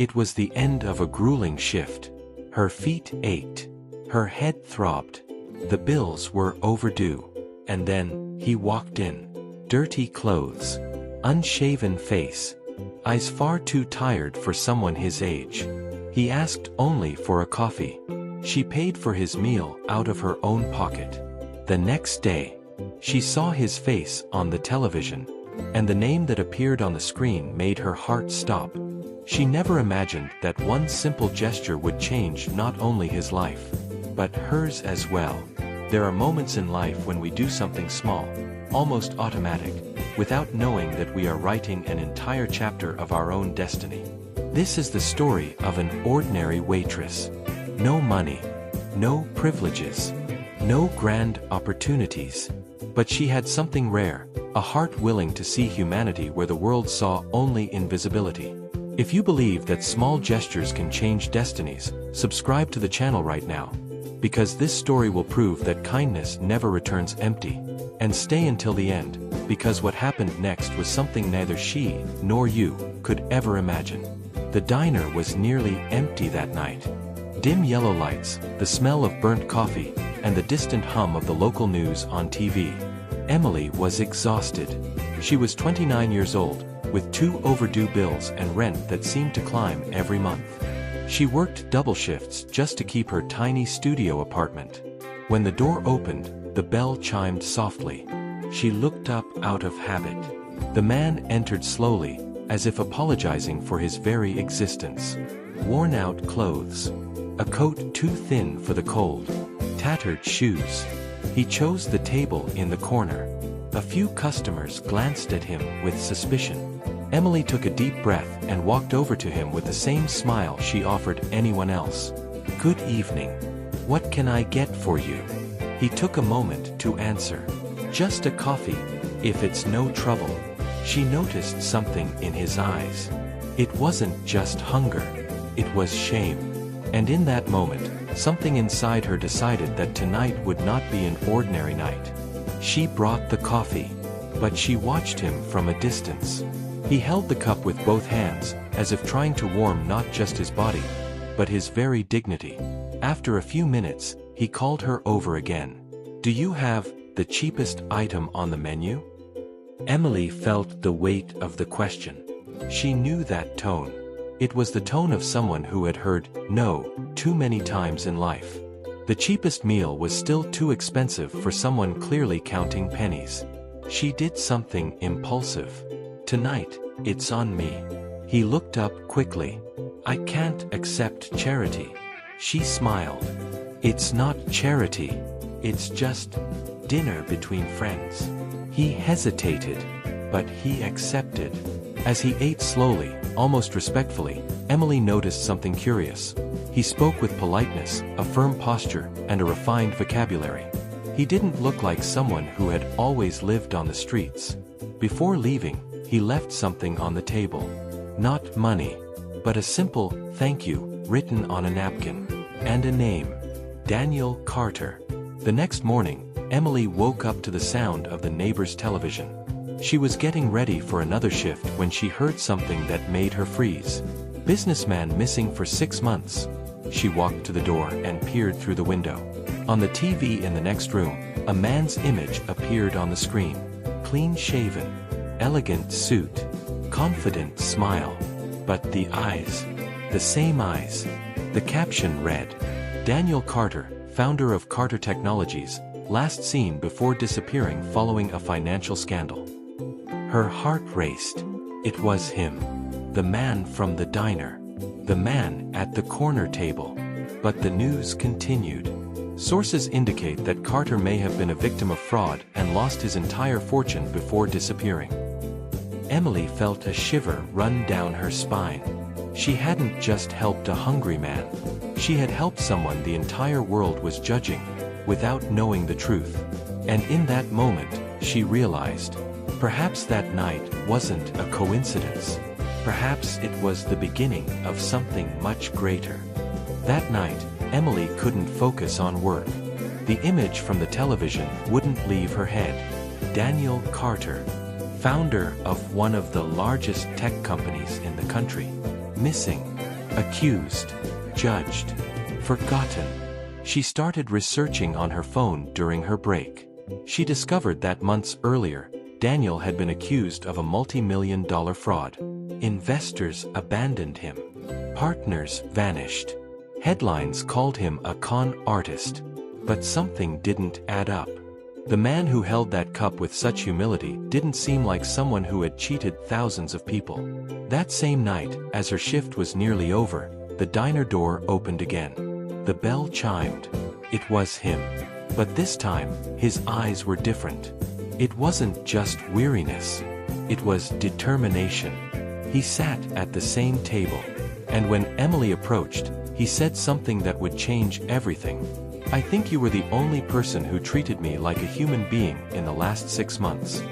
It was the end of a grueling shift. Her feet ached. Her head throbbed. The bills were overdue. And then, he walked in. Dirty clothes. Unshaven face. Eyes far too tired for someone his age. He asked only for a coffee. She paid for his meal out of her own pocket. The next day, she saw his face on the television, and the name that appeared on the screen made her heart stop. She never imagined that one simple gesture would change not only his life, but hers as well. There are moments in life when we do something small, almost automatic, without knowing that we are writing an entire chapter of our own destiny. This is the story of an ordinary waitress. No money, no privileges, no grand opportunities. But she had something rare, a heart willing to see humanity where the world saw only invisibility. If you believe that small gestures can change destinies, subscribe to the channel right now. Because this story will prove that kindness never returns empty. And stay until the end, because what happened next was something neither she nor you could ever imagine. The diner was nearly empty that night. Dim yellow lights, the smell of burnt coffee, and the distant hum of the local news on TV. Emily was exhausted. She was 29 years old, with 2 overdue bills and rent that seemed to climb every month. She worked double shifts just to keep her tiny studio apartment. When the door opened, the bell chimed softly. She looked up out of habit. The man entered slowly, as if apologizing for his very existence. Worn-out clothes. A coat too thin for the cold. Tattered shoes. He chose the table in the corner. A few customers glanced at him with suspicion. Emily took a deep breath and walked over to him with the same smile she offered anyone else. "Good evening. What can I get for you?" He took a moment to answer. "Just a coffee, if it's no trouble." She noticed something in his eyes. It wasn't just hunger. It was shame. And in that moment, something inside her decided that tonight would not be an ordinary night. She brought the coffee, but she watched him from a distance. He held the cup with both hands, as if trying to warm not just his body, but his very dignity. After a few minutes, he called her over again. "Do you have the cheapest item on the menu?" Emily felt the weight of the question. She knew that tone. It was the tone of someone who had heard "no" too many times in life. The cheapest meal was still too expensive for someone clearly counting pennies. She did something impulsive. "Tonight, it's on me." He looked up quickly. "I can't accept charity." She smiled. "It's not charity. It's just dinner between friends." He hesitated, but he accepted. As he ate slowly, almost respectfully, Emily noticed something curious. He spoke with politeness, a firm posture, and a refined vocabulary. He didn't look like someone who had always lived on the streets. Before leaving, he left something on the table. Not money, but a simple "thank you" written on a napkin. And a name. Daniel Carter. The next morning, Emily woke up to the sound of the neighbor's television. She was getting ready for another shift when she heard something that made her freeze. "Businessman missing for 6 months." She walked to the door and peered through the window. On the TV in the next room, a man's image appeared on the screen. Clean-shaven, elegant suit, confident smile. But the eyes. The same eyes. The caption read, "Daniel Carter, founder of Carter Technologies, last seen before disappearing following a financial scandal." Her heart raced. It was him. The man from the diner. The man at the corner table. But the news continued. Sources indicate that Carter may have been a victim of fraud and lost his entire fortune before disappearing. Emily felt a shiver run down her spine. She hadn't just helped a hungry man. She had helped someone the entire world was judging, without knowing the truth. And in that moment, she realized, perhaps that night wasn't a coincidence. Perhaps it was the beginning of something much greater. That night, Emily couldn't focus on work. The image from the television wouldn't leave her head. Daniel Carter, founder of one of the largest tech companies in the country, missing. accused, judged, forgotten. She started researching on her phone during her break. She discovered that months earlier, Daniel had been accused of a multi-million-dollar fraud. Investors abandoned him. Partners vanished. Headlines called him a con artist. But something didn't add up. The man who held that cup with such humility didn't seem like someone who had cheated thousands of people. That same night, as her shift was nearly over, the diner door opened again. The bell chimed. It was him. But this time, his eyes were different. It wasn't just weariness. It was determination. He sat at the same table. And when Emily approached, he said something that would change everything. "I think you were the only person who treated me like a human being in the last 6 months."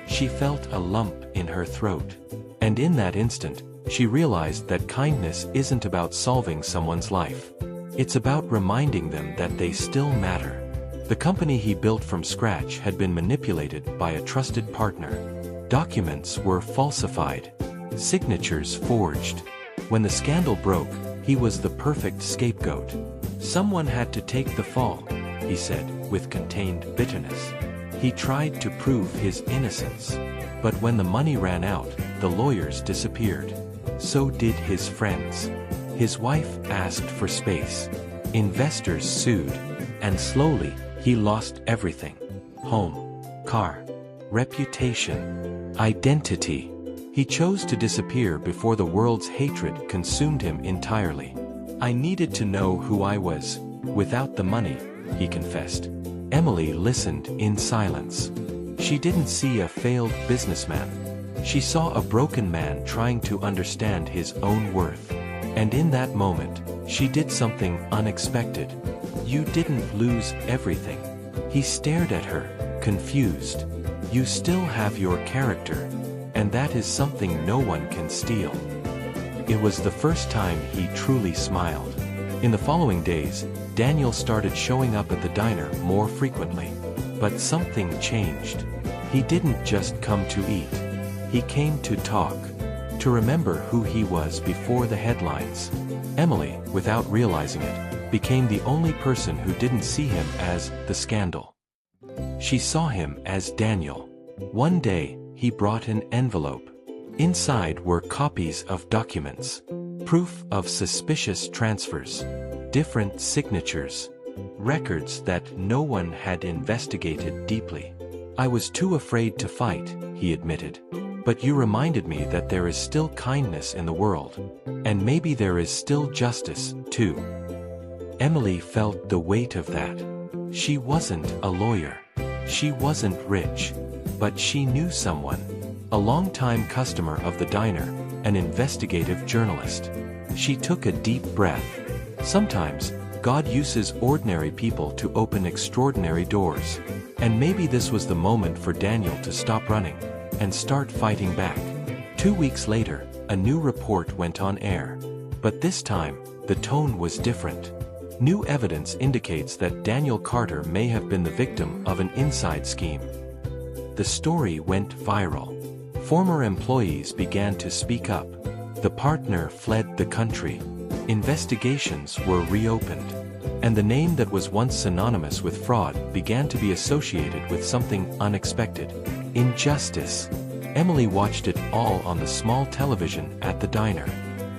She felt a lump in her throat. And in that instant, she realized that kindness isn't about solving someone's life. It's about reminding them that they still matter. The company he built from scratch had been manipulated by a trusted partner. Documents were falsified. Signatures forged. When the scandal broke, he was the perfect scapegoat. "Someone had to take the fall," he said, with contained bitterness. He tried to prove his innocence. But when the money ran out, the lawyers disappeared. So did his friends. His wife asked for space. Investors sued. And slowly, he lost everything. Home, car, reputation, identity. He chose to disappear before the world's hatred consumed him entirely. "I needed to know who I was, without the money," he confessed. Emily listened in silence. She didn't see a failed businessman. She saw a broken man trying to understand his own worth. And in that moment, she did something unexpected. "You didn't lose everything." He stared at her, confused. "You still have your character. And that is something no one can steal." It was the first time he truly smiled. In the following days, Daniel started showing up at the diner more frequently. But something changed. He didn't just come to eat. He came to talk. To remember who he was before the headlines. Emily, without realizing it, became the only person who didn't see him as the scandal. She saw him as Daniel. One day, he brought an envelope. Inside were copies of documents, proof of suspicious transfers, different signatures, records that no one had investigated deeply. "I was too afraid to fight," he admitted. "But you reminded me that there is still kindness in the world. And maybe there is still justice, too." Emily felt the weight of that. She wasn't a lawyer. She wasn't rich. But she knew someone. A long-time customer of the diner, an investigative journalist. She took a deep breath. Sometimes, God uses ordinary people to open extraordinary doors. And maybe this was the moment for Daniel to stop running and start fighting back. 2 weeks later, a new report went on air. But this time, the tone was different. New evidence indicates that Daniel Carter may have been the victim of an inside scheme. The story went viral. Former employees began to speak up. The partner fled the country. Investigations were reopened. And the name that was once synonymous with fraud began to be associated with something unexpected. Injustice. Emily watched it all on the small television at the diner.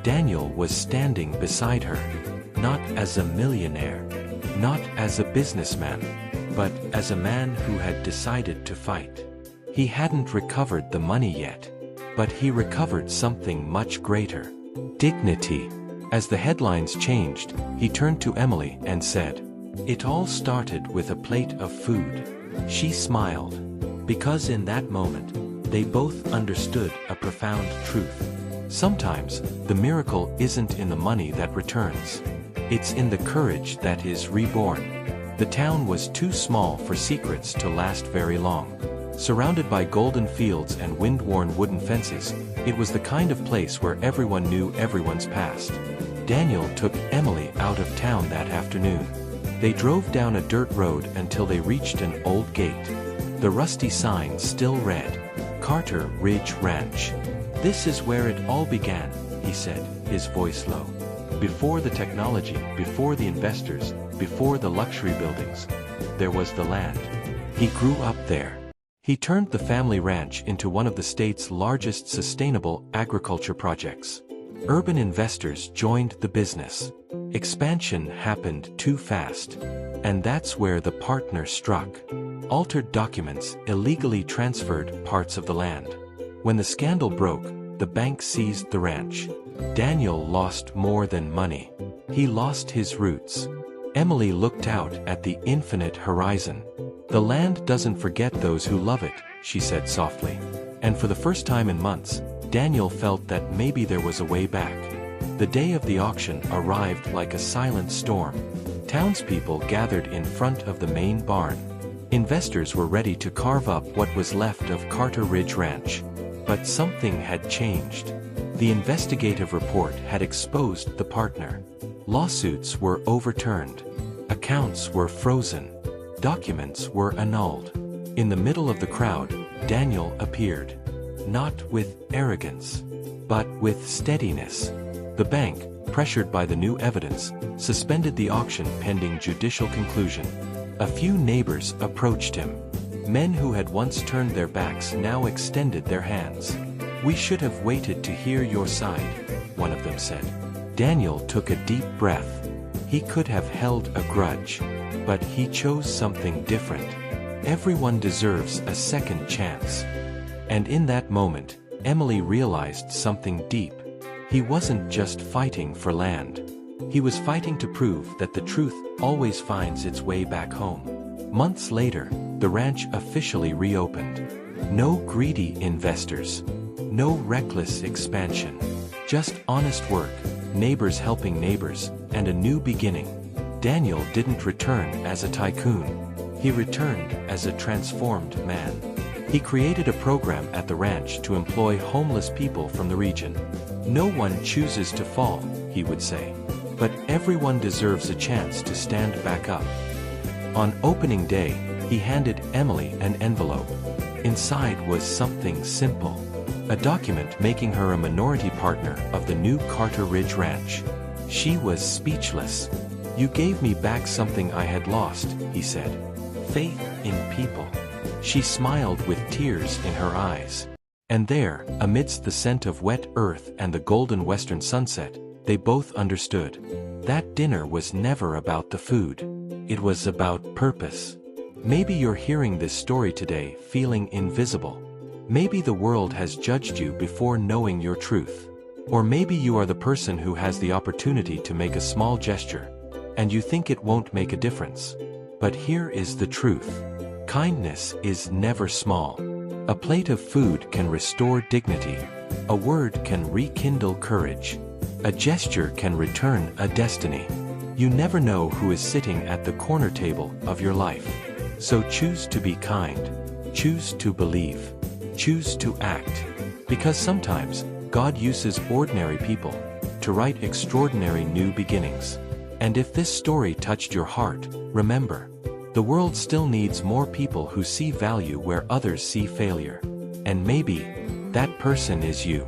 Daniel was standing beside her. Not as a millionaire. Not as a businessman. But as a man who had decided to fight. He hadn't recovered the money yet. But he recovered something much greater. Dignity. As the headlines changed, he turned to Emily and said, "It all started with a plate of food." She smiled. Because in that moment, they both understood a profound truth. Sometimes, the miracle isn't in the money that returns. It's in the courage that is reborn. The town was too small for secrets to last very long. Surrounded by golden fields and wind-worn wooden fences, it was the kind of place where everyone knew everyone's past. Daniel took Emily out of town that afternoon. They drove down a dirt road until they reached an old gate. The rusty sign still read, "Carter Ridge Ranch." "This is where it all began," he said. his voice low. Before the technology, before the investors, before the luxury buildings, there was the land. He grew up there. He turned the family ranch into one of the state's largest sustainable agriculture projects. Urban investors joined the business. Expansion happened too fast. And that's where the partner struck. Altered documents illegally transferred parts of the land. When the scandal broke, the bank seized the ranch. Daniel lost more than money. He lost his roots. Emily looked out at the infinite horizon. The land doesn't forget those who love it, she said softly. And for the first time in months, Daniel felt that maybe there was a way back. The day of the auction arrived like a silent storm. Townspeople gathered in front of the main barn. Investors were ready to carve up what was left of Carter Ridge Ranch. But something had changed. The investigative report had exposed the partner. Lawsuits were overturned. Accounts were frozen. Documents were annulled. In the middle of the crowd, Daniel appeared. Not with arrogance, but with steadiness. The bank, pressured by the new evidence, suspended the auction pending judicial conclusion. A few neighbors approached him. Men who had once turned their backs now extended their hands. "We should have waited to hear your side," one of them said. Daniel took a deep breath. He could have held a grudge, but he chose something different. Everyone deserves a second chance. And in that moment, Emily realized something deep. He wasn't just fighting for land. He was fighting to prove that the truth always finds its way back home. Months later, the ranch officially reopened. No greedy investors. No reckless expansion. Just honest work, neighbors helping neighbors, and a new beginning. Daniel didn't return as a tycoon. He returned as a transformed man. He created a program at the ranch to employ homeless people from the region. "No one chooses to fall," he would say. "But everyone deserves a chance to stand back up." On opening day, he handed Emily an envelope. Inside was something simple. A document making her a minority partner of the new Carter Ridge Ranch. She was speechless. "You gave me back something I had lost," he said. "Faith in people." She smiled with tears in her eyes. And there, amidst the scent of wet earth and the golden western sunset, they both understood. That dinner was never about the food. It was about purpose. Maybe you're hearing this story today feeling invisible. Maybe the world has judged you before knowing your truth. Or maybe you are the person who has the opportunity to make a small gesture, and you think it won't make a difference. But here is the truth. Kindness is never small. A plate of food can restore dignity. A word can rekindle courage. A gesture can return a destiny. You never know who is sitting at the corner table of your life. So choose to be kind. Choose to believe. Choose to act. Because sometimes, God uses ordinary people to write extraordinary new beginnings. And if this story touched your heart, remember, the world still needs more people who see value where others see failure. And maybe, that person is you.